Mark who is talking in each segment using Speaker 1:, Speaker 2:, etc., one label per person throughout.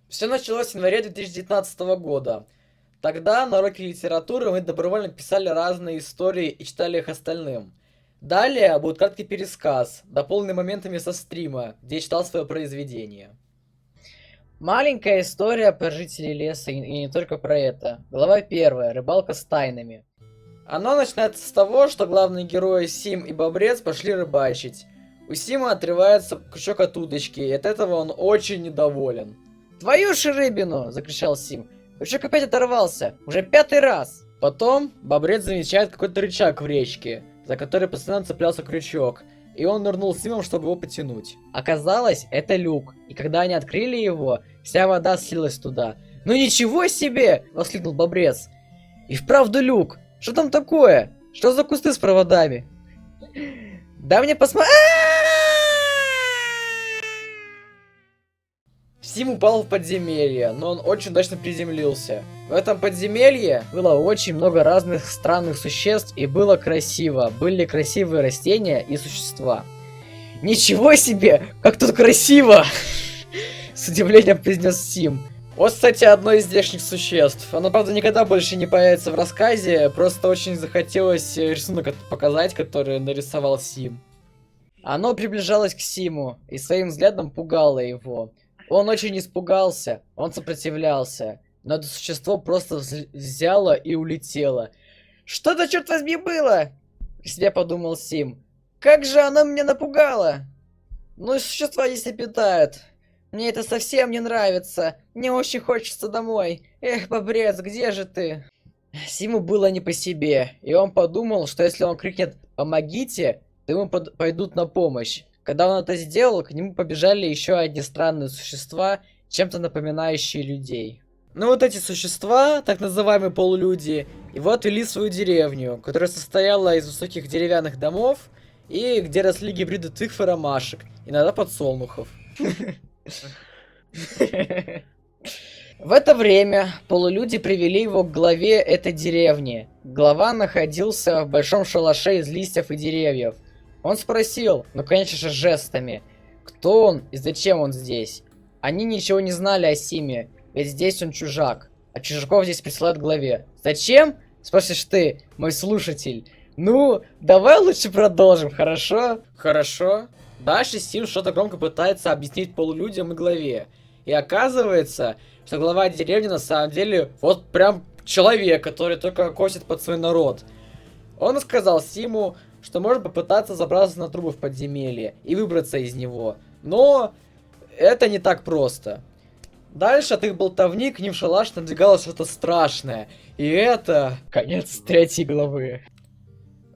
Speaker 1: Все началось в январе 2019 года. Тогда на уроке литературы мы добровольно писали разные истории и читали их остальным. Далее будет краткий пересказ, дополненный моментами со стрима, где я читал свое произведение. Маленькая история про жителей леса и не только про это. Глава 1. Рыбалка с тайнами. Оно начинается с того, что главные герои Сим и Бобрец пошли рыбачить. У Сима отрывается крючок от удочки, и от этого он очень недоволен. «Твою ж рыбину!» – закричал Сим. Крючок опять оторвался, уже 5-й раз. Потом Бобрец замечает какой-то рычаг в речке, за который постоянно цеплялся крючок, и он нырнул с Симом, чтобы его потянуть. Оказалось, это люк, и когда они открыли его, вся вода слилась туда. «Ну ничего себе!» – воскликнул Бобрец. «И вправду люк! Что там такое? Что за кусты с проводами?» «Да мне посмотри...» Сим упал в подземелье, но он очень удачно приземлился. В этом подземелье было очень много разных странных существ, и было красиво. Были красивые растения и существа. «Ничего себе! Как тут красиво!» С удивлением произнес Сим. Вот, кстати, одно из здешних существ. Оно, правда, никогда больше не появится в рассказе, просто очень захотелось рисунок показать, который нарисовал Сим. Оно приближалось к Симу и своим взглядом пугало его. Он очень испугался, он сопротивлялся, но это существо просто взяло и улетело. «Что это, черт возьми, было?» — при себе подумал Сим. «Как же оно меня напугало!» «Ну и существа если питают. Мне это совсем не нравится. Мне очень хочется домой. Эх, Бобрец, где же ты?» Симу было не по себе, и он подумал, что если он крикнет «помогите», то ему пойдут на помощь. Когда он это сделал, к нему побежали еще одни странные существа, чем-то напоминающие людей. Ну вот эти существа, так называемые полулюди, его отвели в свою деревню, которая состояла из высоких деревянных домов, и где росли гибриды тыкв и ромашек, иногда подсолнухов. В это время полулюди привели его к главе этой деревни. Глава находился в большом шалаше из листьев и деревьев. Он спросил, ну конечно же жестами, кто он и зачем он здесь. Они ничего не знали о Симе, ведь здесь он чужак, а чужаков здесь присылают главе. «Зачем?» – спросишь ты, мой слушатель. Ну, давай лучше продолжим, хорошо? Хорошо. Дальше Сим что-то громко пытается объяснить полулюдям и главе. И оказывается, что глава деревни на самом деле вот прям человек, который только косит под свой народ. Он сказал Симу, что может попытаться забраться на трубы в подземелье и выбраться из него. Но это не так просто. Дальше от их болтовни к ним в шалаш надвигалось что-то страшное. И это конец 3 главы.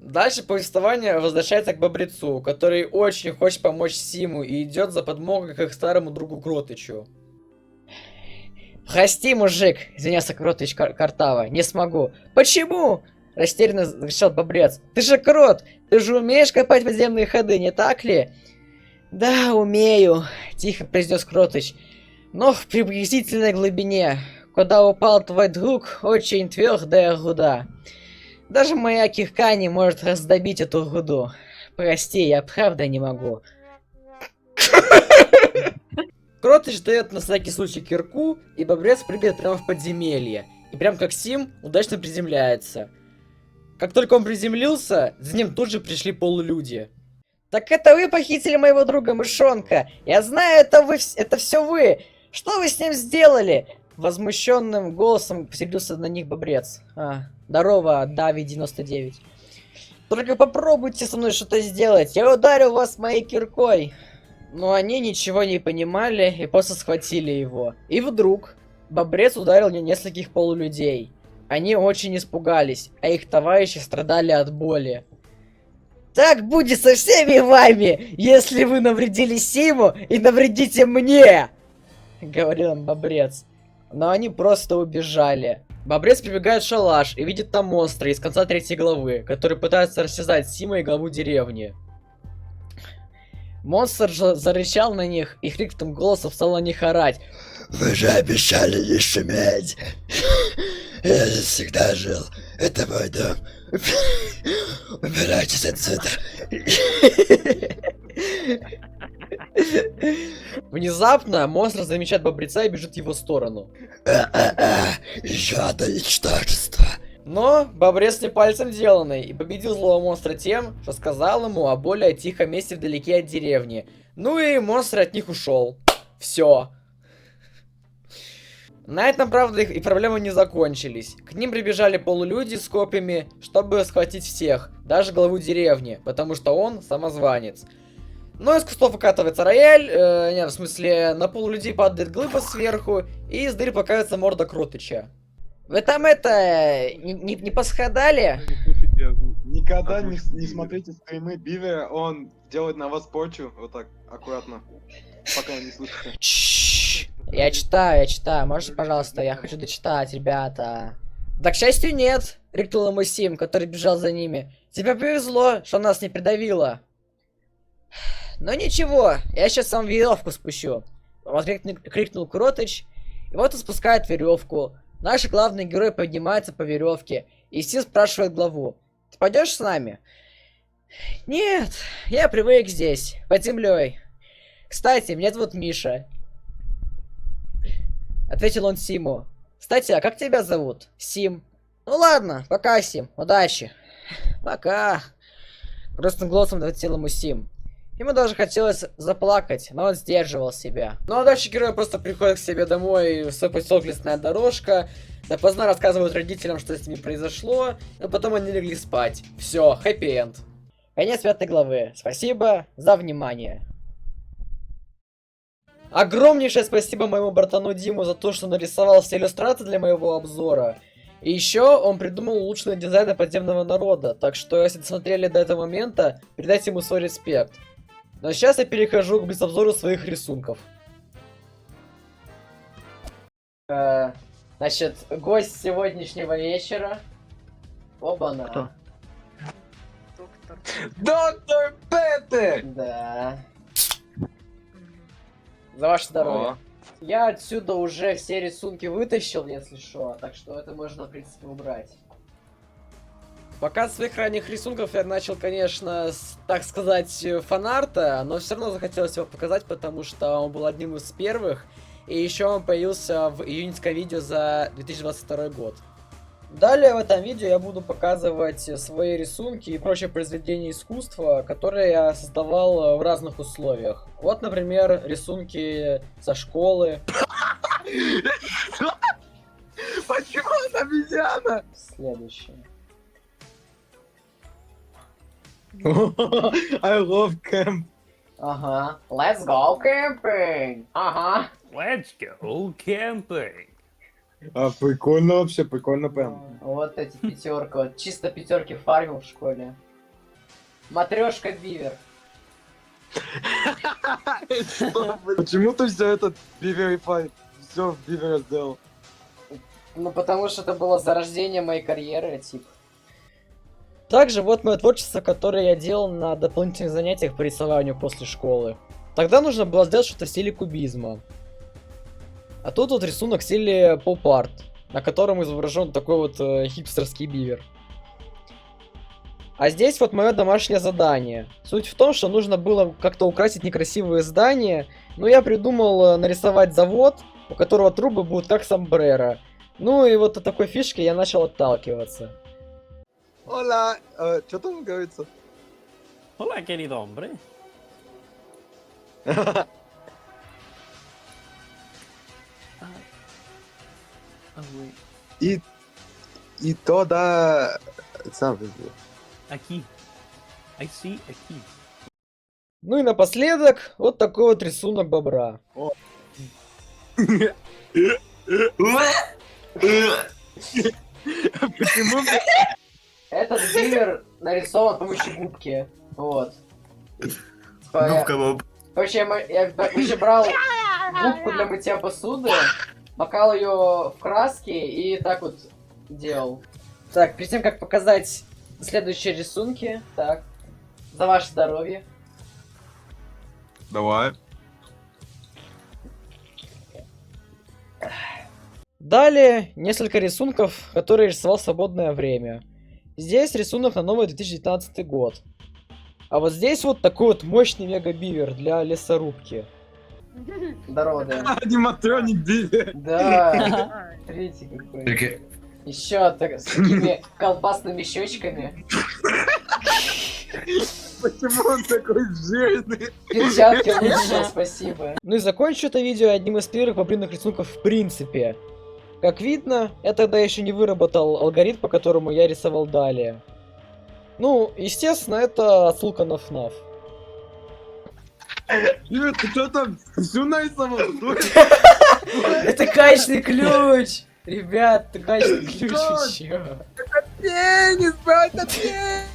Speaker 1: Дальше повествование возвращается к Бобрецу, который очень хочет помочь Симу и идет за подмогой к их старому другу Кротычу. «Прости, мужик!» — извинялся Кротыч Картава. «Не смогу». «Почему?» — растерянно закричал Бобрец. «Ты же крот! Ты же умеешь копать подземные ходы, не так ли?» «Да, умею», — тихо произнес Кротыч. «Но в приблизительной глубине, куда упал твой друг, очень твердая руда. Даже моя кирка не может раздобить эту руду. Прости, я правда не могу». Кротыч дает на всякий случай кирку, и Бобрец прыгает прямо в подземелье. И прям как Сим, удачно приземляется. Как только он приземлился, за ним тут же пришли полулюди. «Так это вы похитили моего друга Мышонка! Я знаю, это все вы! Что вы с ним сделали?» Возмущенным голосом поселился на них Бобрец. Здорово, Дави-99. «Только попробуйте со мной что-то сделать, я ударил вас моей киркой!» Но они ничего не понимали и просто схватили его. И вдруг Бобрец ударил нескольких полулюдей. Они очень испугались, а их товарищи страдали от боли. «Так будет со всеми вами, если вы навредили Симу и навредите мне!» — говорил им Бобрец. Но они просто убежали. Бобрец прибегает в шалаш и видит там монстра из конца 3 главы, который пытается растерзать Сима и главу деревни. Монстр же зарычал на них и хриплым голосом стал на них орать.
Speaker 2: «Вы же обещали не шуметь! Я здесь всегда жил. Это мой дом. Убирайтесь отсюда!»
Speaker 1: Внезапно монстр замечает бобреца и бежит в его сторону.
Speaker 2: Жадное ничтожество.
Speaker 1: Но бобрец не пальцем деланный и победил злого монстра тем, что сказал ему о более тихом месте вдалеке от деревни. Ну и монстр от них ушел. Все. На этом, правда, и проблемы не закончились. К ним прибежали полулюди с копьями, чтобы схватить всех, даже главу деревни, потому что он самозванец. Но из кустов выкатывается рояль, нет, в смысле, на полулюдей падает глыба сверху, и из дыры показывается морда Крутыча. Вы там не посходали?
Speaker 3: Слушайте, никогда не смотрите стримы Бивера, он делает на вас порчу, вот так, аккуратно, пока не слышите.
Speaker 1: Чш. Я читаю. Можете, пожалуйста, я хочу дочитать, ребята. Да, к счастью, нет, крикнул ему Сим, который бежал за ними. Тебе повезло, что нас не придавило. Но ничего, я сейчас вам веревку спущу. Крикнул Кротыч, и вот он спускает веревку. Наш главный герой поднимается по веревке, и Сим спрашивает главу: ты пойдешь с нами? Нет, я привык здесь, под землей. Кстати, меня зовут Миша. Ответил он Симу. Кстати, а как тебя зовут? Сим. Ну ладно, пока, Сим, удачи. Пока. Грустным голосом ответил ему Сим. Ему даже хотелось заплакать, но он сдерживал себя. Ну а дальше герой просто приходит к себе домой, в свой поселок Лесная Дорожка, допоздна рассказывают родителям, что с ними произошло, а потом они легли спать. Все, хэппи-энд. Конец 5 главы. Спасибо за внимание. Огромнейшее спасибо моему братану Диму за то, что нарисовал все иллюстрации для моего обзора. И еще он придумал улучшенный дизайн подземного народа, так что если досмотрели до этого момента, передайте ему свой респект. Но сейчас я перехожу к обзору своих рисунков. Значит, гость сегодняшнего вечера. Оба-на.
Speaker 4: Кто?
Speaker 3: Доктор Петер!
Speaker 1: Да. За ваше здоровье. Я отсюда уже все рисунки вытащил, если что, так что это можно, в принципе, убрать. Показ своих ранних рисунков я начал, конечно, с, так сказать, фанарта, но все равно захотелось его показать, потому что он был одним из первых, и еще он появился в июньском видео за 2022 год. Далее в этом видео я буду показывать свои рисунки и прочие произведения искусства, которые я создавал в разных условиях. Вот, например, рисунки со школы.
Speaker 3: Почему он обезьяна?
Speaker 1: Следующее.
Speaker 3: I love camp.
Speaker 1: Ага. Let's go camping. Ага.
Speaker 4: Let's go camping.
Speaker 3: Прикольно вообще, прикольно прям.
Speaker 1: Вот эти пятерка. Вот чисто пятерки фармил в школе. Матрешка Бивер.
Speaker 3: Почему ты все это Биверифай? Все в Бивера сделал.
Speaker 1: Ну, потому что это было зарождение моей карьеры, типа. Также вот мое творчество, которое я делал на дополнительных занятиях по рисованию после школы. Тогда нужно было сделать что-то в стиле кубизма. А тут вот рисунок в стиле поп-арт, на котором изображен такой вот хипстерский бивер. А здесь вот мое домашнее задание. Суть в том, что нужно было как-то украсить некрасивые здания, но я придумал нарисовать завод, у которого трубы будут как сомбреро. Ну и вот от такой фишки я начал отталкиваться.
Speaker 3: Ола, что там говорится?
Speaker 4: Hola, querido hombre.
Speaker 3: И то да... Сам везде.
Speaker 4: Aquí. I see aquí.
Speaker 1: Ну и напоследок, вот такой вот рисунок бобра.
Speaker 3: Почему?
Speaker 1: Этот бивер нарисован с помощью губки. Вот.
Speaker 2: Губка Боб.
Speaker 1: Короче, я вообще брал губку для мытья посуды, макал ее в краски и так вот делал. Так, перед тем как показать следующие рисунки, так, за ваше здоровье.
Speaker 3: Давай.
Speaker 1: Далее несколько рисунков, которые рисовал в свободное время. Здесь рисунок на новый 2019 год. А вот здесь вот такой вот мощный мега-бивер для лесорубки. Здорово, да.
Speaker 3: Аниматроник бивер.
Speaker 1: Да. Смотрите какой. Еще так, с такими колбасными щечками.
Speaker 3: Почему он такой жирный?
Speaker 1: Перчатки лучше, спасибо. Ну и закончу это видео одним из первых мобильных рисунков в принципе. Как видно, я тогда еще не выработал алгоритм, по которому я рисовал далее. Ну, естественно, это отсылка на FNAF.
Speaker 3: Юр, ты что там всю нарисовал?
Speaker 1: Это качественный ключ! Ребят, это качественный ключ,
Speaker 3: Что?
Speaker 1: чё?
Speaker 3: Пенис, брат, это пенис!